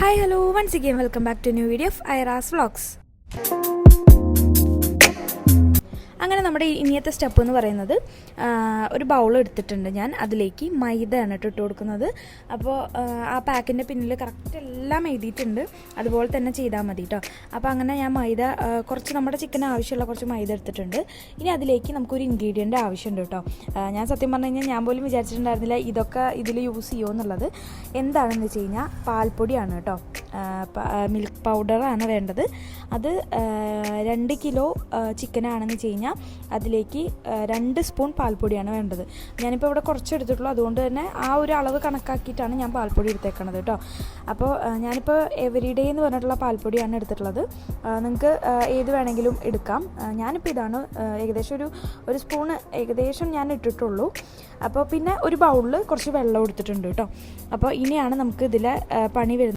Hi, hello, once again welcome back to a new video of Ira's Vlogs. അങ്ങനെ നമ്മുടെ ഇനിയത്തെ step എന്ന് പറയുന്നത് ഒരു ബൗൾ എടുത്തിട്ടുണ്ട് ഞാൻ അതിലേക്ക് മൈദയാണ് ഇട്ട് കൊടുക്കുന്നത്. അപ്പോൾ ആ പാക്കിൻ്റെ പിന്നിൽ കറക്റ്റ് എല്ലാം എഴുതിയിട്ടുണ്ട്, അതുപോലെ തന്നെ ചെയ്താൽ മതി കേട്ടോ. അപ്പോൾ അങ്ങനെ ഞാൻ മൈദ കുറച്ച് നമ്മുടെ ചിക്കന് ആവശ്യമുള്ള കുറച്ച് മൈദ എടുത്തിട്ടുണ്ട്. ഇനി അതിലേക്ക് നമുക്കൊരു ഇൻഗ്രീഡിയൻ്റ് ആവശ്യമുണ്ട് കേട്ടോ. ഞാൻ സത്യം പറഞ്ഞു കഴിഞ്ഞാൽ ഞാൻ പോലും വിചാരിച്ചിട്ടുണ്ടായിരുന്നില്ല ഇതൊക്കെ ഇതിൽ യൂസ് ചെയ്യുമോ എന്നുള്ളത്. എന്താണെന്ന് വെച്ച് കഴിഞ്ഞാൽ പാൽപ്പൊടിയാണ് കേട്ടോ, മിൽക്ക് പൗഡറാണ് വേണ്ടത്. അത് 2 കിലോ ചിക്കനാണെന്ന് വെച്ച് കഴിഞ്ഞാൽ അതിലേക്ക് 2 സ്പൂൺ പാൽപ്പൊടിയാണ് വേണ്ടത്. ഞാനിപ്പോൾ ഇവിടെ കുറച്ച് എടുത്തിട്ടുള്ളൂ, അതുകൊണ്ട് തന്നെ ആ ഒരു അളവ് കണക്കാക്കിയിട്ടാണ് ഞാൻ പാൽപ്പൊടി എടുത്തേക്കണത് കേട്ടോ. അപ്പോൾ ഞാനിപ്പോൾ എവരിഡേ എന്ന് പറഞ്ഞിട്ടുള്ള പാൽപ്പൊടിയാണ് എടുത്തിട്ടുള്ളത്. നിങ്ങൾക്ക് ഏത് വേണമെങ്കിലും എടുക്കാം. ഞാനിപ്പോൾ ഇതാണ് ഏകദേശം ഒരു സ്പൂണ് ഏകദേശം ഞാൻ ഇട്ടിട്ടുള്ളൂ. അപ്പോൾ പിന്നെ ഒരു ബൗളിൽ കുറച്ച് വെള്ളം എടുത്തിട്ടുണ്ട് കേട്ടോ. അപ്പോൾ ഇനിയാണ് നമുക്ക് ഇതിലെ പണി വരുന്നത്.